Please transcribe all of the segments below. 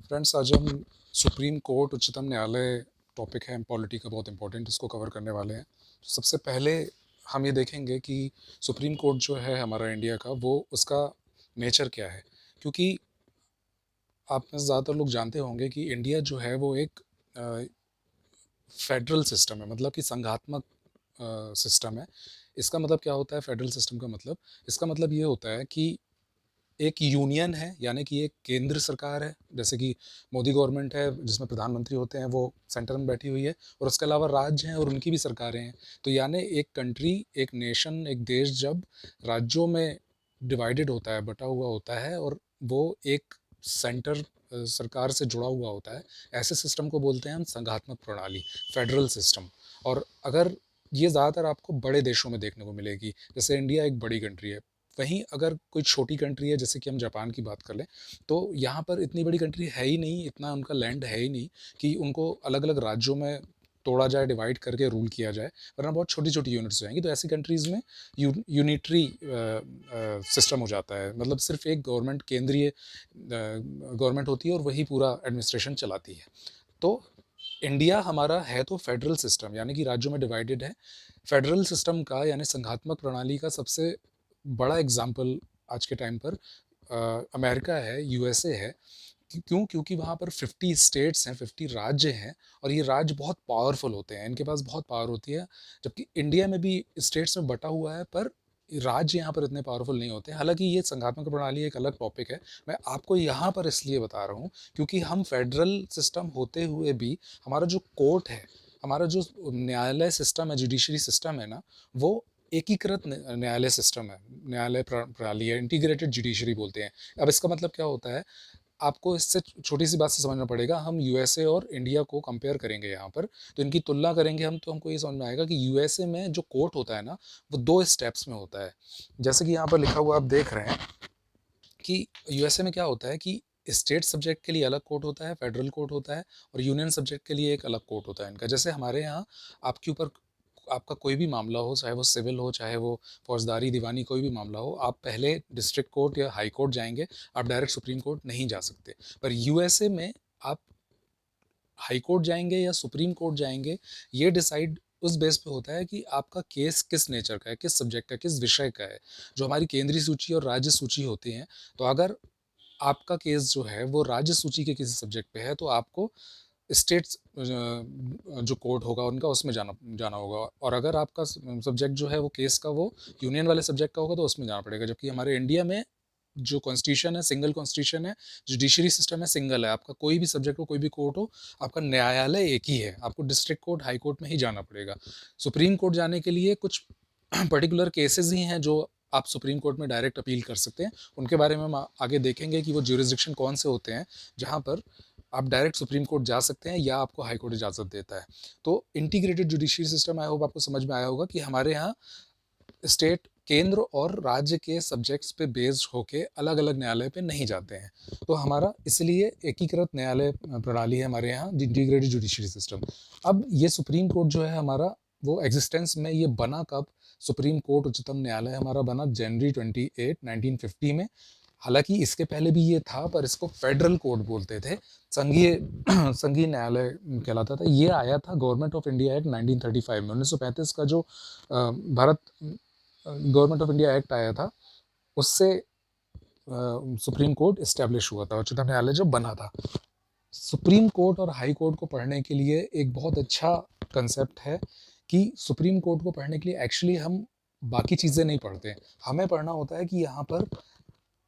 Friends, आज हम supreme court उच्चतम न्यायालय टॉपिक है पॉलिटी का, बहुत इंपॉर्टेंट, इसको कवर करने वाले हैं। सबसे पहले हम ये देखेंगे कि सुप्रीम कोर्ट जो है हमारा इंडिया का, वो उसका नेचर क्या है। क्योंकि आप में से ज़्यादातर लोग जानते होंगे कि इंडिया जो है वो एक फेडरल सिस्टम है, मतलब कि संघात्मक सिस्टम है। इसका मतलब क्या होता है फेडरल सिस्टम का मतलब? इसका मतलब ये होता है कि एक यूनियन है, यानी कि एक केंद्र सरकार है, जैसे कि मोदी गवर्नमेंट है जिसमें प्रधानमंत्री होते हैं, वो सेंटर में बैठी हुई है, और उसके अलावा राज्य हैं और उनकी भी सरकारें हैं। तो यानी एक कंट्री, एक नेशन, एक देश जब राज्यों में डिवाइडेड होता है, बटा हुआ होता है, और वो एक सेंटर सरकार से जुड़ा हुआ होता है, ऐसे सिस्टम को बोलते हैं हम संघात्मक प्रणाली, फेडरल सिस्टम। और अगर ये ज़्यादातर आपको बड़े देशों में देखने को मिलेगी, जैसे इंडिया एक बड़ी कंट्री है। वहीं अगर कोई छोटी कंट्री है, जैसे कि हम जापान की बात कर लें, तो यहाँ पर इतनी बड़ी कंट्री है ही नहीं, इतना उनका लैंड है ही नहीं कि उनको अलग अलग राज्यों में तोड़ा जाए, डिवाइड करके रूल किया जाए, वरना बहुत छोटी छोटी यूनिट्स हो जाएंगी। तो ऐसी कंट्रीज़ में यूनिटरी सिस्टम हो जाता है, मतलब सिर्फ एक गवर्नमेंट, केंद्रीय गवर्नमेंट होती है और वही पूरा एडमिनिस्ट्रेशन चलाती है। तो इंडिया हमारा है तो फेडरल सिस्टम, यानी कि राज्यों में डिवाइडेड है। फेडरल सिस्टम का, यानी संघात्मक प्रणाली का सबसे बड़ा एग्जाम्पल आज के टाइम पर अमेरिका है, यूएसए है। क्यों? क्योंकि वहाँ पर 50 स्टेट्स हैं, 50 राज्य हैं, और ये राज्य बहुत पावरफुल होते हैं, इनके पास बहुत पावर होती है। जबकि इंडिया में भी स्टेट्स में बटा हुआ है, पर राज्य यहाँ पर इतने पावरफुल नहीं होते। हालांकि ये संघात्मक प्रणाली एक अलग टॉपिक है, मैं आपको यहाँ पर इसलिए बता रहा हूँ क्योंकि हम फेडरल सिस्टम होते हुए भी हमारा जो कोर्ट है, हमारा जो न्यायालय सिस्टम है, जुडिशरी सिस्टम है ना, वो एकीकृत न्यायालय सिस्टम है, न्यायालय प्रणाली है, इंटीग्रेटेड जुडिशरी बोलते हैं। अब इसका मतलब क्या होता है, आपको इससे छोटी सी बात से समझना पड़ेगा। हम यूएसए और इंडिया को कंपेयर करेंगे यहाँ पर, तो इनकी तुलना करेंगे हम, तो हमको ये समझ में आएगा कि यूएसए में जो कोर्ट होता है ना, वो 2 स्टेप्स में होता है। जैसे कि यहाँ पर लिखा हुआ आप देख रहे हैं कि यूएसए में क्या होता है कि स्टेट सब्जेक्ट के लिए अलग कोर्ट होता है, फेडरल कोर्ट होता है, और यूनियन सब्जेक्ट के लिए एक अलग कोर्ट होता है इनका। जैसे हमारे यहाँ आपके ऊपर आपका कोई भी मामला हो, चाहे वो सिविल हो, चाहे वो फौजदारी, दीवानी, कोई भी मामला हो, आप पहले डिस्ट्रिक्ट कोर्ट या हाई कोर्ट जाएंगे, आप डायरेक्ट सुप्रीम कोर्ट नहीं जा सकते। पर यूएसए में आप हाई कोर्ट जाएंगे या सुप्रीम कोर्ट जाएंगे, ये डिसाइड उस बेस पे होता है कि आपका केस किस नेचर का है, किस सब्जेक्ट का, किस विषय का है। जो हमारी केंद्रीय सूची और राज्य सूची होती हैं, तो अगर आपका केस जो है वो राज्य सूची के किसी सब्जेक्ट पे है, तो आपको स्टेट्स जो कोर्ट होगा उनका, उसमें जाना जाना होगा। और अगर आपका सब्जेक्ट जो है वो केस का, वो यूनियन वाले सब्जेक्ट का होगा, तो उसमें जाना पड़ेगा। जबकि हमारे इंडिया में जो कॉन्स्टिट्यूशन है, सिंगल कॉन्स्टिट्यूशन है, जुडिशरी सिस्टम है, सिंगल है। आपका कोई भी सब्जेक्ट हो, कोई भी कोर्ट हो, आपका न्यायालय एक ही है, आपको डिस्ट्रिक्ट कोर्ट, हाई कोर्ट में ही जाना पड़ेगा। सुप्रीम कोर्ट जाने के लिए कुछ पर्टिकुलर केसेस ही हैं जो आप सुप्रीम कोर्ट में डायरेक्ट अपील कर सकते हैं। उनके बारे में हम आगे देखेंगे कि वो ज्यूरिसडिक्शन कौन से होते हैं जहाँ पर आप डायरेक्ट सुप्रीम कोर्ट जा सकते हैं या आपको हाई कोर्ट इजाज़त देता है। तो integrated judiciary system, I hope आपको समझ में आया होगा कि हमारे यहाँ स्टेट, केंद्र और राज्य के सब्जेक्ट्स पे बेस्ड होके अलग अलग न्यायालय पे नहीं जाते हैं। तो हमारा इसलिए एकीकृत न्यायालय प्रणाली है हमारे यहाँ, इंटीग्रेटेड जुडिशरी सिस्टम। अब ये सुप्रीम कोर्ट जो है हमारा, वो एग्जिस्टेंस में ये बना कब? सुप्रीम कोर्ट उच्चतम न्यायालय हमारा बना जनवरी 28, 1950 में। हालांकि इसके पहले भी ये था, पर इसको फेडरल कोर्ट बोलते थे, संघीय संघीय न्यायालय कहलाता था। ये आया था गवर्नमेंट ऑफ इंडिया एक्ट 1935 में। 1935 का जो Bharat government of India act आया था, उससे सुप्रीम कोर्ट इस्टेब्लिश हुआ था, उच्चतम न्यायालय जो बना था। सुप्रीम कोर्ट और हाई कोर्ट को पढ़ने के लिए एक बहुत अच्छा कंसेप्ट है कि सुप्रीम कोर्ट को पढ़ने के लिए एक्चुअली हम बाकी चीज़ें नहीं पढ़ते, हमें पढ़ना होता है कि यहाँ पर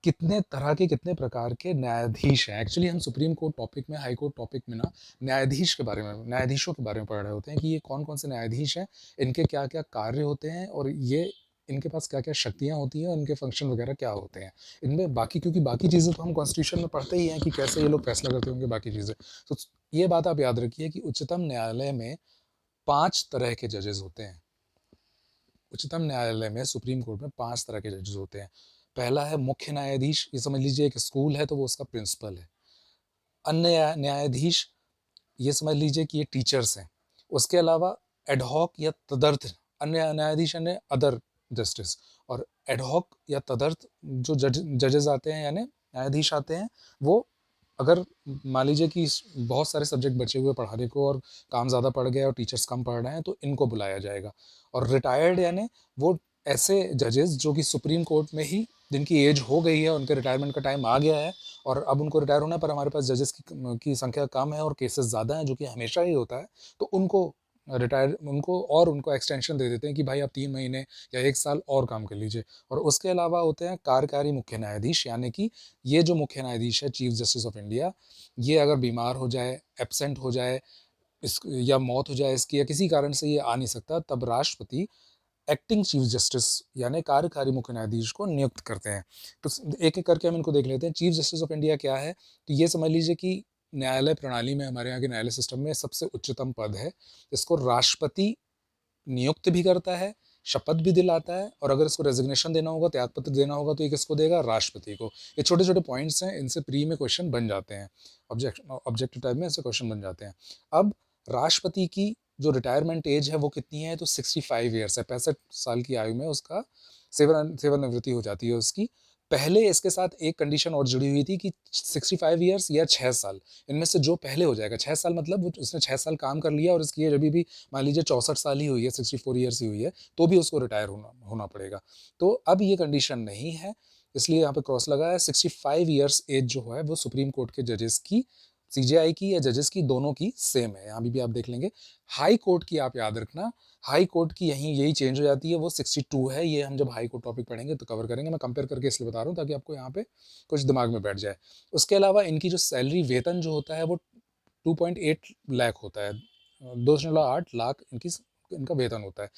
कितने तरह के, कितने प्रकार के न्यायाधीश हैं। एक्चुअली हम सुप्रीम कोर्ट टॉपिक में, हाई कोर्ट टॉपिक में ना, न्यायाधीश के बारे में, न्यायाधीशों के बारे में पढ़ रहे होते हैं कि ये कौन कौन से न्यायाधीश हैं, इनके क्या क्या कार्य होते हैं, और ये इनके पास क्या क्या शक्तियाँ होती हैं, और इनके फंक्शन वगैरह क्या होते हैं इनमें। बाकी, क्योंकि बाकी चीज़ें तो हम कॉन्स्टिट्यूशन में पढ़ते ही हैं कि कैसे ये लोग फैसला करते होंगे, बाकी चीज़ें। तो ये बात आप याद रखिए कि उच्चतम न्यायालय में 5 तरह के जजेस होते हैं। उच्चतम न्यायालय में, सुप्रीम कोर्ट में 5 तरह के जजेस होते हैं। पहला है मुख्य न्यायाधीश, ये समझ लीजिए एक स्कूल है तो वो उसका प्रिंसिपल है। अन्य न्यायाधीश, ये समझ लीजिए कि ये टीचर्स हैं। उसके अलावा एडहॉक या तदर्थ अन्य न्यायाधीश, यानी अदर जस्टिस। और एडहॉक या तदर्थ जो जजेस आते हैं, यानी न्यायाधीश आते हैं, वो अगर मान लीजिए कि बहुत सारे सब्जेक्ट बचे हुए पढ़ाने को और काम ज़्यादा पड़ गया और टीचर्स कम पढ़ रहे हैं, तो इनको बुलाया जाएगा। और रिटायर्ड यानी वो ऐसे जजेस जो कि सुप्रीम कोर्ट में ही जिनकी एज हो गई है, उनके रिटायरमेंट का टाइम आ गया है और अब उनको रिटायर होना है, पर हमारे पास जजेस की संख्या कम है और केसेस ज़्यादा हैं, जो कि हमेशा ही होता है, तो उनको एक्सटेंशन दे देते हैं कि भाई आप 3 महीने या 1 साल और काम कर लीजिए। और उसके अलावा होते हैं कार्यकारी मुख्य न्यायाधीश, यानी कि ये जो मुख्य न्यायाधीश है चीफ जस्टिस ऑफ इंडिया, ये अगर बीमार हो जाए, एब्सेंट हो जाए, इस या मौत हो जाए इसकी, या किसी कारण से ये आ नहीं सकता, तब राष्ट्रपति एक्टिंग चीफ जस्टिस यानी कार्यकारी मुख्य न्यायाधीश को नियुक्त करते हैं। तो एक एक करके हम इनको देख लेते हैं। चीफ जस्टिस ऑफ इंडिया क्या है? तो ये समझ लीजिए कि न्यायालय प्रणाली में, हमारे यहाँ के न्यायालय सिस्टम में सबसे उच्चतम पद है। इसको राष्ट्रपति नियुक्त भी करता है, शपथ भी दिलाता है, और अगर इसको रेजिग्नेशन देना होगा, त्यागपत्र देना होगा, तो ये किसको देगा? राष्ट्रपति को। ये छोटे छोटे पॉइंट्स हैं, इनसे प्री में क्वेश्चन बन जाते हैं, ऑब्जेक्टिव टाइप में ऐसे क्वेश्चन बन जाते हैं। अब राष्ट्रपति की जो रिटायरमेंट एज है वो कितनी है? तो 65 ईयर्स है, 65 साल की आयु में उसका सेवानिवृत्ति हो जाती है उसकी। पहले इसके साथ एक कंडीशन और जुड़ी हुई थी कि 65 ईयर्स या 6 साल, इनमें से जो पहले हो जाएगा। 6 साल मतलब उसने 6 साल काम कर लिया और इसकी एज अभी भी मान लीजिए 64 साल ही हुई है, 64 ईयर्स ही हुई है, तो भी उसको रिटायर होना पड़ेगा। तो अब ये कंडीशन नहीं है, इसलिए यहाँ पे क्रॉस लगा है। 65 ईयर्स एज जो है वो सुप्रीम कोर्ट के जजेस की, सीजेआई की या जजेस की, दोनों की सेम है। यहाँ भी आप देख लेंगे। हाई कोर्ट की आप याद रखना, हाई कोर्ट की यही चेंज हो जाती है, वो 62 है। ये हम जब हाई कोर्ट टॉपिक पढ़ेंगे तो कवर करेंगे, मैं कंपेयर करके इसलिए बता रहा हूँ ताकि आपको यहाँ पे कुछ दिमाग में बैठ जाए। उसके अलावा इनकी जो सैलरी, वेतन जो होता है वो 2.8 लाख होता है, 2.8 लाख इनका वेतन होता है।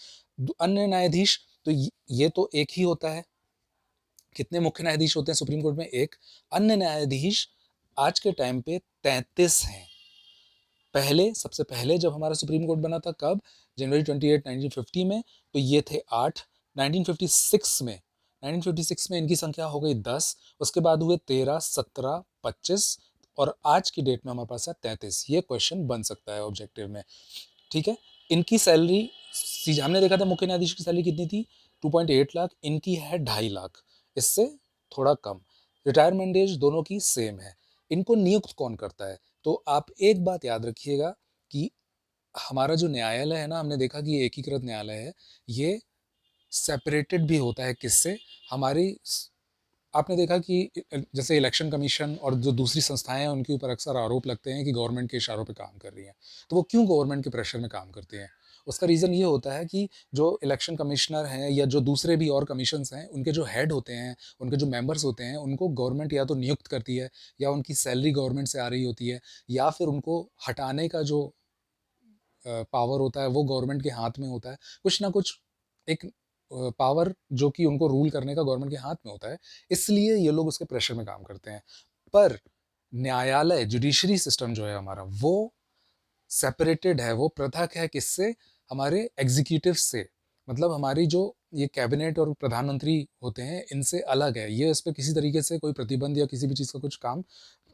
अन्य न्यायाधीश, तो ये तो एक ही होता है। कितने मुख्य न्यायाधीश होते हैं सुप्रीम कोर्ट में? एक। अन्य न्यायाधीश आज के टाइम पे 33 हैं। सबसे पहले जब हमारा सुप्रीम कोर्ट बना था, कब? जनवरी 28 1950 में, तो ये थे 8। 1956 में इनकी संख्या हो गई 10। उसके बाद हुए 13, 17, 25, और आज की डेट में हमारे पास है 33। ये क्वेश्चन बन सकता है ऑब्जेक्टिव में, ठीक है। इनकी सैलरी, हमने देखा था मुख्य न्यायाधीश की सैलरी कितनी थी? 2.8 लाख। इनकी है 2.5 लाख, इससे थोड़ा कम। रिटायरमेंट एज दोनों की सेम है। इनको नियुक्त कौन करता है? तो आप एक बात याद रखिएगा कि हमारा जो न्यायालय है ना, हमने देखा कि ये एकीकृत न्यायालय है, ये सेपरेटेड भी होता है। किससे? हमारी आपने देखा कि जैसे इलेक्शन कमीशन और जो दूसरी संस्थाएं हैं, उनके ऊपर अक्सर आरोप लगते हैं कि गवर्नमेंट के इशारों पे काम कर रही हैं। तो वो क्यों गवर्नमेंट के प्रेशर में काम करती हैं? उसका रीज़न ये होता है कि जो इलेक्शन कमिश्नर हैं या जो दूसरे भी और कमीशंस हैं, उनके जो हेड होते हैं, उनके जो मेंबर्स होते हैं, उनको गवर्नमेंट या तो नियुक्त करती है, या उनकी सैलरी गवर्नमेंट से आ रही होती है, या फिर उनको हटाने का जो पावर होता है वो गवर्नमेंट के हाथ में होता है। कुछ ना कुछ एक पावर जो कि उनको रूल करने का गवर्नमेंट के हाथ में होता है, इसलिए ये लोग उसके प्रेशर में काम करते हैं। पर न्यायालय, जुडिशरी सिस्टम जो है हमारा, वो सेपरेटेड है, वो पृथक है। किससे? हमारे एग्जीक्यूटिव से। मतलब हमारी जो ये कैबिनेट और प्रधानमंत्री होते हैं, इनसे अलग है। ये इस पे किसी तरीके से कोई प्रतिबंध या किसी भी चीज़ का कुछ काम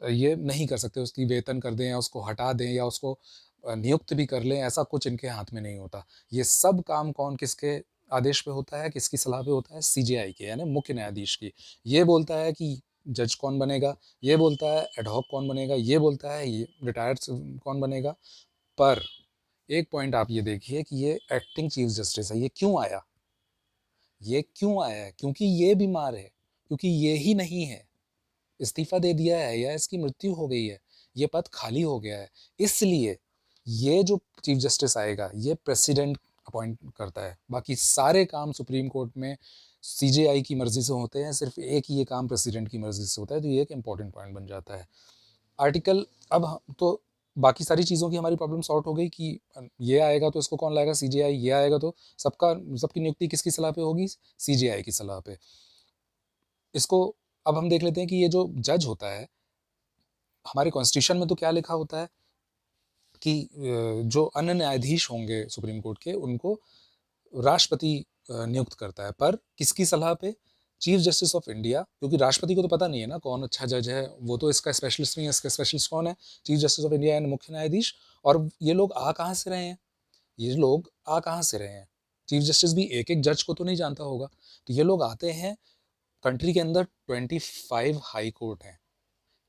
ये नहीं कर सकते। उसकी वेतन कर दें या उसको हटा दें या उसको नियुक्त भी कर लें, ऐसा कुछ इनके हाथ में नहीं होता। ये सब काम कौन, किसके आदेश पे होता है, किसकी सलाह पे होता है? सीजेआई के, यानी मुख्य न्यायाधीश की। ये बोलता है कि जज कौन बनेगा, ये बोलता है एडहॉक कौन बनेगा, ये बोलता है ये रिटायर्ड कौन बनेगा। पर एक पॉइंट आप ये देखिए कि ये एक्टिंग चीफ जस्टिस है। ये क्यों आया? ये क्यों आया है? क्योंकि ये बीमार है, क्योंकि ये ही नहीं है, इस्तीफा दे दिया है या इसकी मृत्यु हो गई है, ये पद खाली हो गया है। इसलिए ये जो चीफ जस्टिस आएगा, ये प्रेसिडेंट अपॉइंट करता है। बाकी सारे काम सुप्रीम कोर्ट में सीजेआई की मर्जी से होते हैं, सिर्फ एक ही ये काम प्रेसिडेंट की मर्जी से होता है। तो ये एक इंपॉर्टेंट पॉइंट बन जाता है। आर्टिकल, अब तो बाकी सारी चीज़ों की हमारी प्रॉब्लम सॉर्ट हो गई कि ये आएगा तो इसको कौन लाएगा? सीजेआई। ये आएगा तो सबकी नियुक्ति किसकी सलाह पे होगी? सीजेआई की सलाह पे। इसको अब हम देख लेते हैं कि ये जो जज होता है, हमारे कॉन्स्टिट्यूशन में तो क्या लिखा होता है कि जो अन्य न्यायाधीश होंगे सुप्रीम कोर्ट के, उनको राष्ट्रपति नियुक्त करता है। पर किसकी सलाह पे? Chief justice of India. क्योंकि राष्ट्रपति को तो पता नहीं है ना कौन अच्छा जज है, वो तो इसका स्पेशलिस्ट नहीं है। इसका स्पेशलिस्ट कौन है? Chief justice of India and मुख्य न्यायाधीश। और ये लोग आ कहाँ से रहे हैं? ये लोग आ कहाँ से रहे हैं? चीफ जस्टिस भी एक एक जज को तो नहीं जानता होगा। तो ये लोग आते हैं, कंट्री के अंदर 25 हाई कोर्ट हैं,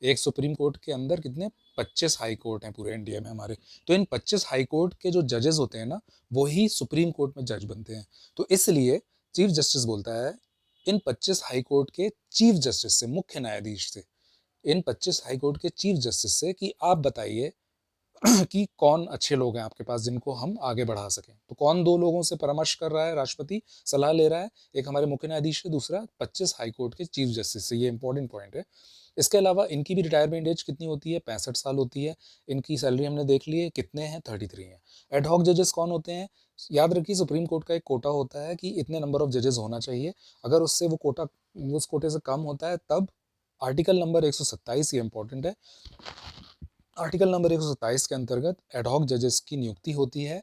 एक सुप्रीम कोर्ट के अंदर कितने 25 हाई कोर्ट हैं पूरे इंडिया में हमारे। तो इन 25 हाई कोर्ट के जो जजेस होते हैं ना, वो ही सुप्रीम कोर्ट में जज बनते हैं। तो इसलिए चीफ जस्टिस बोलता है इन 25 हाई कोर्ट के चीफ जस्टिस से, मुख्य न्यायाधीश से, इन 25 हाई कोर्ट के चीफ जस्टिस से कि आप बताइए कि कौन अच्छे लोग हैं आपके पास जिनको हम आगे बढ़ा सकें। तो कौन दो लोगों से परामर्श कर रहा है, राष्ट्रपति सलाह ले रहा है, एक हमारे मुख्य न्यायाधीश से, दूसरा 25 हाई कोर्ट के चीफ जस्टिस से। ये इंपॉर्टेंट पॉइंट है। इसके अलावा इनकी भी रिटायरमेंट एज कितनी होती है, 65 साल होती है। इनकी सैलरी हमने देख ली है कितने हैं, 33 हैं। एडहॉक जजेस कौन होते हैं, याद रखिए सुप्रीम कोर्ट का एक कोटा होता है कि इतने नंबर ऑफ जजेस होना चाहिए। अगर उससे वो कोटा, उस कोटे से कम होता है तब आर्टिकल नंबर 127, ये इंपॉर्टेंट है, आर्टिकल नंबर 127 के अंतर्गत एडहॉक जजेस की नियुक्ति होती है।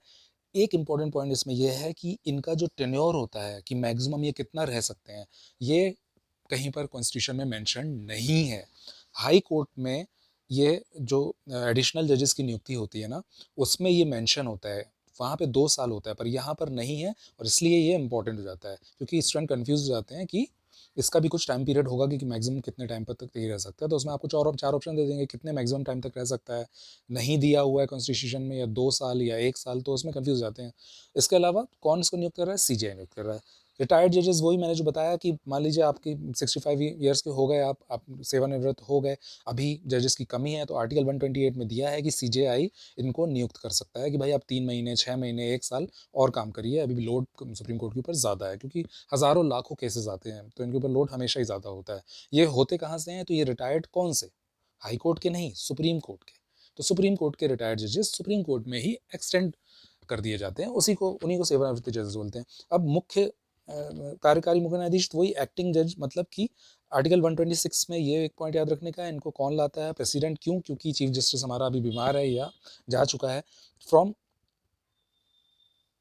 एक इंपॉर्टेंट पॉइंट इसमें यह है कि इनका जो टेन्योर होता है कि मैक्सिमम ये कितना रह सकते हैं, ये कहीं पर कॉन्स्टिट्यूशन में मेंशन नहीं है। हाई कोर्ट में ये जो एडिशनल जजेस की नियुक्ति होती है ना, उसमें ये मेंशन होता है, वहाँ पे 2 साल होता है, पर यहाँ पर नहीं है। और इसलिए ये इंपॉर्टेंट हो जाता है क्योंकि स्टूडेंट कन्फ्यूज हो जाते हैं कि इसका भी कुछ टाइम पीरियड होगा कि मैक्सिमम कितने टाइम पर तक ये रह सकता है। तो उसमें आपको चार ऑप्शन दे देंगे कितने मैक्सिमम टाइम तक रह सकता है, नहीं दिया हुआ है कॉन्स्टिट्यूशन में, या 2 साल या 1 साल, तो उसमें कन्फ्यूज जाते हैं। इसके अलावा कौन इसको नियुक्त कर रहा है, सीजीआई नियुक्त कर रहा है। रिटायर्ड जजेस वही मैंने जो बताया कि मान लीजिए आपकी 65 ईयर्स के हो गए, आप सेवानिवृत्त हो गए, अभी जजेस की कमी है, तो आर्टिकल 128 में दिया है कि सीजेआई इनको नियुक्त कर सकता है कि भाई आप 3 महीने, 6 महीने, 1 साल और काम करिए। अभी भी लोड सुप्रीम कोर्ट के ऊपर ज़्यादा है क्योंकि हज़ारों लाखों केसेस आते हैं, तो इनके ऊपर लोड हमेशा ही ज़्यादा होता है। ये होते कहाँ से हैं, तो ये रिटायर्ड कौन से, हाई कोर्ट के नहीं, सुप्रीम कोर्ट के। तो सुप्रीम कोर्ट के रिटायर्ड जजेस सुप्रीम कोर्ट में ही एक्सटेंड कर दिए जाते हैं, उन्हीं को सेवानिवृत्त जजेस बोलते हैं। अब मुख्य कार्यकारी मुख्य न्यायाधीश तो वही एक्टिंग जज, मतलब कि आर्टिकल 126 में ये एक पॉइंट याद रखने का है, इनको कौन लाता है, प्रेसिडेंट। क्यों, क्योंकि चीफ जस्टिस हमारा अभी बीमार है या जा चुका है। फ्रॉम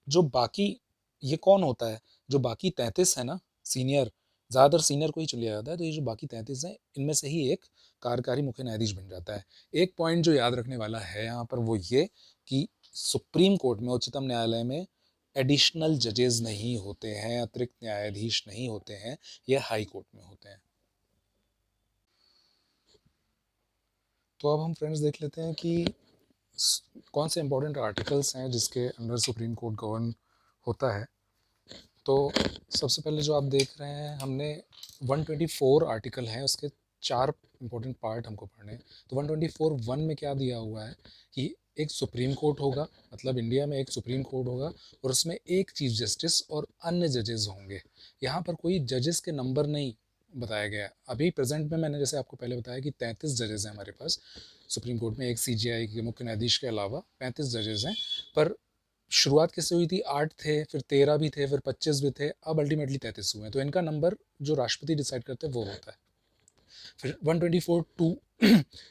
जो बाकी, ये कौन होता है, जो बाकी 33 है ना सीनियर, ज़्यादातर सीनियर को ही चलिया जाता है, तो ये जो बाकी 33 हैं इनमें से ही एक कार्यकारी मुख्य न्यायाधीश बन जाता है। एक पॉइंट जो याद रखने वाला है यहाँ पर वो ये कि सुप्रीम कोर्ट में, उच्चतम न्यायालय में एडिशनल जजेस नहीं होते हैं, अतिरिक्त न्यायाधीश नहीं होते हैं, ये हाई कोर्ट में होते हैं। तो अब हम फ्रेंड्स देख लेते हैं कि कौन से इंपॉर्टेंट आर्टिकल्स हैं जिसके अंडर सुप्रीम कोर्ट गवर्न होता है। तो सबसे पहले जो आप देख रहे हैं, हमने 124 आर्टिकल हैं, उसके 4 इंपॉर्टेंट पार्ट हमको पढ़ने हैं। तो 124(1) में क्या दिया हुआ है कि एक सुप्रीम कोर्ट होगा, मतलब इंडिया में एक सुप्रीम कोर्ट होगा और उसमें एक चीफ जस्टिस और अन्य जजेस होंगे। यहाँ पर कोई जजेस के नंबर नहीं बताया गया। अभी प्रेजेंट में मैंने जैसे आपको पहले बताया कि 33 जजेस हैं हमारे पास सुप्रीम कोर्ट में, एक सीजीआई के मुख्य न्यायाधीश के अलावा 35 जजेस हैं। पर शुरुआत किससे हुई थी, 8 थे, फिर 13 भी थे, फिर 25 भी थे, अब अल्टीमेटली 33 हुए हैं। तो इनका नंबर जो राष्ट्रपति डिसाइड करते हैं वो होता है। फिर 124(2)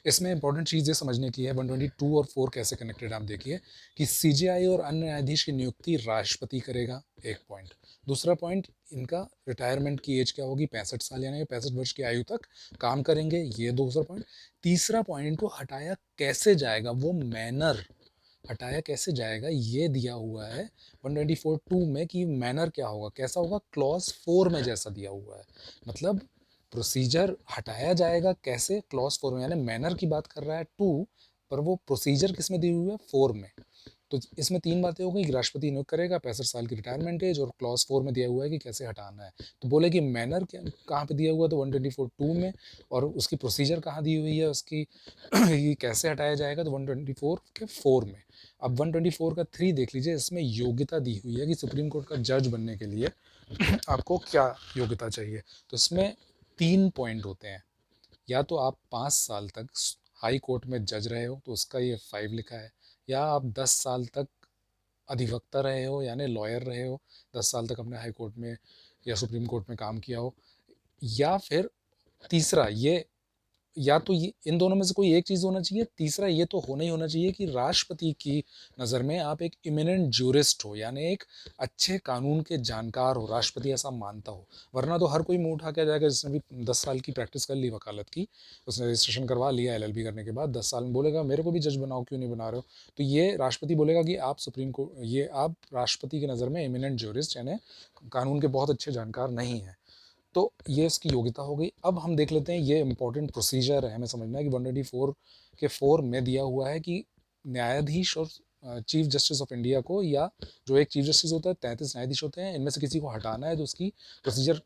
इसमें इंपॉर्टेंट चीज़ ये समझने की है, 122 और 4 कैसे कनेक्टेड, आप देखिए कि सीजीआई और अन्य न्यायाधीश की नियुक्ति राष्ट्रपति करेगा, एक पॉइंट। दूसरा पॉइंट, इनका रिटायरमेंट की एज क्या होगी, 65 साल, यानी 65 वर्ष की आयु तक काम करेंगे, ये दूसरा पॉइंट। तीसरा पॉइंट, इनको हटाया कैसे जाएगा, वो मैनर, हटाया कैसे जाएगा ये दिया हुआ है 124(2) में कि मैनर क्या होगा, कैसा होगा, क्लॉज 4 में जैसा दिया हुआ है। मतलब प्रोसीजर हटाया जाएगा कैसे, क्लॉज 4 में, यानी मैनर की बात कर रहा है 2, पर वो प्रोसीजर किस में दी हुई है, 4 में। तो इसमें 3 बातें हो गई कि राष्ट्रपति नियुक्त करेगा, 65 साल की रिटायरमेंट एज, और क्लॉज 4 में दिया हुआ है कि कैसे हटाना है। तो बोले कि मैनर कहाँ पे दिया हुआ है, तो 124(2) में, और उसकी प्रोसीजर कहाँ दी हुई है उसकी ये कैसे हटाया जाएगा, तो 124 के 4 में। अब 124 का 3 देख लीजिए, इसमें योग्यता दी हुई है कि सुप्रीम कोर्ट का जज बनने के लिए आपको क्या योग्यता चाहिए। तो इसमें 3 पॉइंट होते हैं, या तो आप 5 साल तक हाई कोर्ट में जज रहे हो, तो उसका ये 5 लिखा है, या आप 10 साल तक अधिवक्ता रहे हो, यानी लॉयर रहे हो, 10 साल तक अपने हाई कोर्ट में या सुप्रीम कोर्ट में काम किया हो, या फिर तीसरा ये, या तो ये इन दोनों में से कोई एक चीज़ होना चाहिए, तीसरा ये तो होना ही होना चाहिए कि राष्ट्रपति की नज़र में आप एक इमिनेंट ज्यूरिस्ट हो, यानी एक अच्छे कानून के जानकार हो, राष्ट्रपति ऐसा मानता हो। वरना तो हर कोई मुंह उठा के आ जाएगा, जिसने भी 10 साल की प्रैक्टिस कर ली वकालत की, उसने रजिस्ट्रेशन करवा लिया एलएलबी करने के बाद, 10 साल में बोलेगा मेरे को भी जज बनाओ, क्यों नहीं बना रहे हो। तो ये राष्ट्रपति बोलेगा कि आप सुप्रीम कोर्ट, ये आप राष्ट्रपति की नज़र में इमिनेंट ज्यूरिस्ट, यानी कानून के बहुत अच्छे जानकार नहीं हैं। तो ये इसकी योग्यता हो गई। अब हम देख लेते हैं, ये इंपॉर्टेंट प्रोसीजर है हमें समझना है कि 124 के 4 में दिया हुआ है कि न्यायाधीश और चीफ जस्टिस ऑफ इंडिया को, या जो एक चीफ जस्टिस होता है, 33 न्यायाधीश होते हैं, इनमें से किसी को हटाना है तो उसकी प्रोसीजर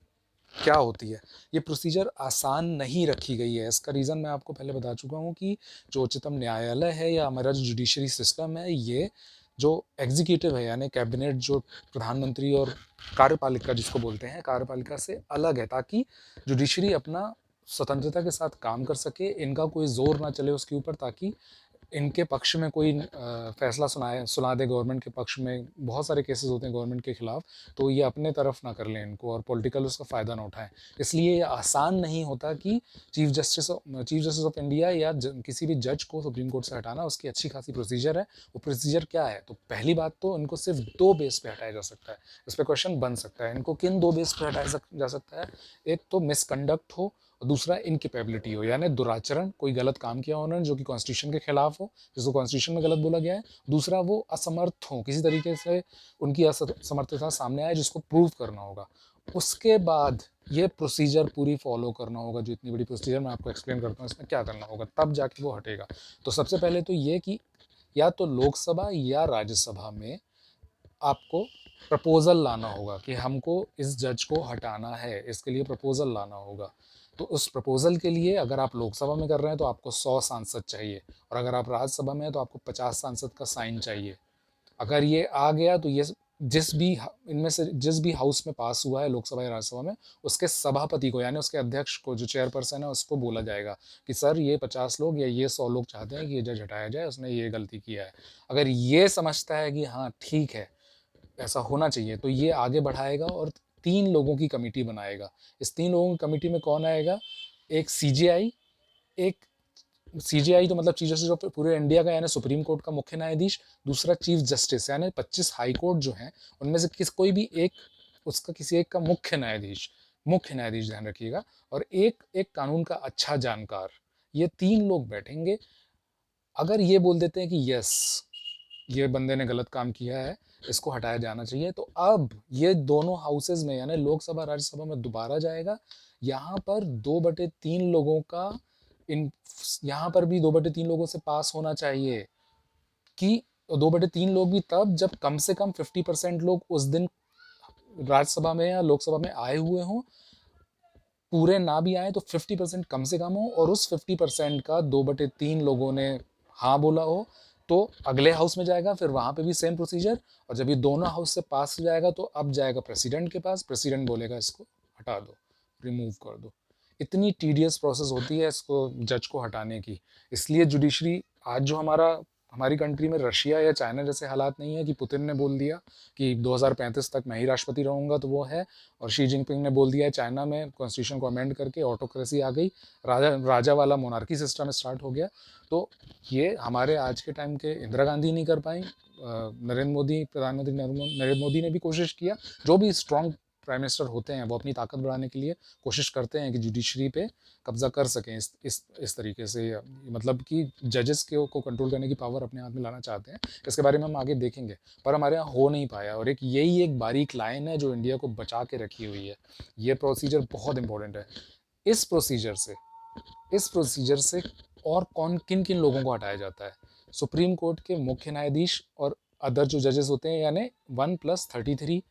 क्या होती है। ये प्रोसीजर आसान नहीं रखी गई है। इसका रीज़न मैं आपको पहले बता चुका हूँ कि जो उच्चतम न्यायालय है या हमारा जो जुडिशरी सिस्टम है, ये जो एग्जीक्यूटिव है यानी कैबिनेट, जो प्रधानमंत्री और कार्यपालिका जिसको बोलते हैं, कार्यपालिका से अलग है, ताकि जुडिशरी अपना स्वतंत्रता के साथ काम कर सके, इनका कोई जोर ना चले उसके ऊपर, ताकि इनके पक्ष में कोई फैसला सुना दे गवर्नमेंट के पक्ष में। बहुत सारे केसेस होते हैं गवर्नमेंट के खिलाफ, तो ये अपने तरफ ना कर लें इनको और पॉलिटिकल उसका फ़ायदा ना उठाएं। इसलिए ये आसान नहीं होता कि चीफ जस्टिस ऑफ इंडिया या किसी भी जज को सुप्रीम कोर्ट से हटाना। उसकी अच्छी खासी प्रोसीजर है। वो प्रोसीजर क्या है? तो पहली बात तो इनको सिर्फ 2 बेस पे हटाया जा सकता है। इस पर क्वेश्चन बन सकता है, इनको किन 2 बेस पे हटाया जा सकता है? एक तो मिसकंडक्ट हो और दूसरा इनकेपेबिलिटी हो, यानी दुराचरण, कोई गलत काम किया उन्होंने जो कि कॉन्स्टिट्यूशन के खिलाफ हो, जिसको कॉन्स्टिट्यूशन में गलत बोला गया है। दूसरा, वो असमर्थ हो, किसी तरीके से उनकी असमर्थता सामने आए जिसको प्रूव करना होगा। उसके बाद ये प्रोसीजर पूरी फॉलो करना होगा। जो इतनी बड़ी प्रोसीजर मैं आपको एक्सप्लेन करता हूँ, इसमें क्या करना होगा, तब जाके वो हटेगा। तो सबसे पहले तो ये कि या तो लोकसभा या राज्यसभा में आपको प्रपोजल लाना होगा कि हमको इस जज को हटाना है, इसके लिए प्रपोजल लाना होगा। तो उस प्रपोजल के लिए अगर आप लोकसभा में कर रहे हैं तो आपको 100 सांसद चाहिए, और अगर आप राज्यसभा में हैं तो आपको 50 सांसद का साइन चाहिए। अगर ये आ गया तो ये इनमें से जिस भी हाउस में पास हुआ है, लोकसभा या राज्यसभा में, उसके सभापति को यानी उसके अध्यक्ष को, जो चेयरपर्सन है, उसको बोला जाएगा कि सर ये 50 लोग या ये 100 लोग चाहते हैं कि ये जज हटाया जाए, उसने ये गलती किया है। अगर ये समझता है कि हाँ ठीक है, ऐसा होना चाहिए, तो ये आगे बढ़ाएगा और 3 लोगों की कमेटी बनाएगा। इस 3 लोगों की कमेटी में कौन आएगा? एक सीजेआई, एक सीजेआई तो मतलब चीफ जस्टिस ऑफ पूरे इंडिया का यानी सुप्रीम कोर्ट का मुख्य न्यायाधीश। दूसरा चीफ जस्टिस यानी 25 हाई कोर्ट जो हैं उनमें से कोई भी एक, उसका किसी एक का मुख्य न्यायाधीश ध्यान रखिएगा। और एक एक कानून का अच्छा जानकार। ये 3 लोग बैठेंगे। अगर ये बोल देते हैं कि यस, ये बंदे ने गलत काम किया है, इसको हटाया जाना चाहिए, तो अब ये दोनों हाउसेज में यानी लोकसभा राज्यसभा में दोबारा जाएगा। यहाँ पर 2/3 लोगों का इन यहाँ पर भी 2/3 लोगों से पास होना चाहिए। कि 2/3 लोग भी तब जब कम से कम 50% लोग उस दिन राज्यसभा में या लोकसभा में आए हुए हों। पूरे ना भी आए तो 50% कम से कम हो, और उस 50% का 2/3 लोगों ने हाँ बोला हो, तो अगले हाउस में जाएगा। फिर वहाँ पे भी सेम प्रोसीजर, और जब ये दोनों हाउस से पास हो जाएगा तो अब जाएगा प्रेसिडेंट के पास। प्रेसिडेंट बोलेगा इसको हटा दो, रिमूव कर दो। इतनी टीडियस प्रोसेस होती है इसको, जज को हटाने की। इसलिए जुडिशरी आज जो हमारी कंट्री में रशिया या चाइना जैसे हालात नहीं है कि पुतिन ने बोल दिया कि 2035 तक मैं ही राष्ट्रपति रहूँगा, तो वो है। और शी जिनपिंग ने बोल दिया है चाइना में कॉन्स्टिट्यूशन को अमेंड करके ऑटोक्रेसी आ गई, राजा वाला मोनार्की सिस्टम स्टार्ट हो गया। तो ये हमारे आज के टाइम के इंदिरा गांधी नहीं कर पाई। प्रधानमंत्री नरेंद्र मोदी ने भी कोशिश किया। जो भी स्ट्रॉन्ग प्राइम मिनिस्टर होते हैं वो अपनी ताकत बढ़ाने के लिए कोशिश करते हैं कि जुडिशरी पे कब्जा कर सकें इस तरीके से, मतलब कि जजेस को कंट्रोल करने की पावर अपने हाथ में लाना चाहते हैं। इसके बारे में हम आगे देखेंगे, पर हमारे यहाँ हो नहीं पाया। और यही एक बारीक लाइन है जो इंडिया को बचा के रखी हुई है। ये प्रोसीजर बहुत इंपॉर्टेंट है। इस प्रोसीजर से और किन किन लोगों को हटाया जाता है? सुप्रीम कोर्ट के मुख्य न्यायाधीश और अदर जो जजेस होते हैं यानी 1+33,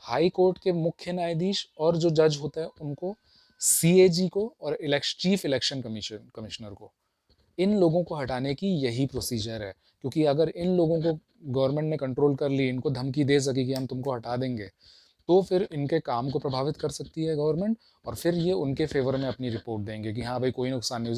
हाई कोर्ट के मुख्य न्यायाधीश और जो जज होता है उनको, सीएजी को, और चीफ इलेक्शन कमिश्नर को। इन लोगों को हटाने की यही प्रोसीजर है। क्योंकि अगर इन लोगों को गवर्नमेंट ने कंट्रोल कर ली, इनको धमकी दे सके कि हम तुमको हटा देंगे, तो फिर इनके काम को प्रभावित कर सकती है गवर्नमेंट, और फिर ये उनके फेवर में अपनी रिपोर्ट देंगे कि हाँ भाई कोई नुकसान नहीं हुआ।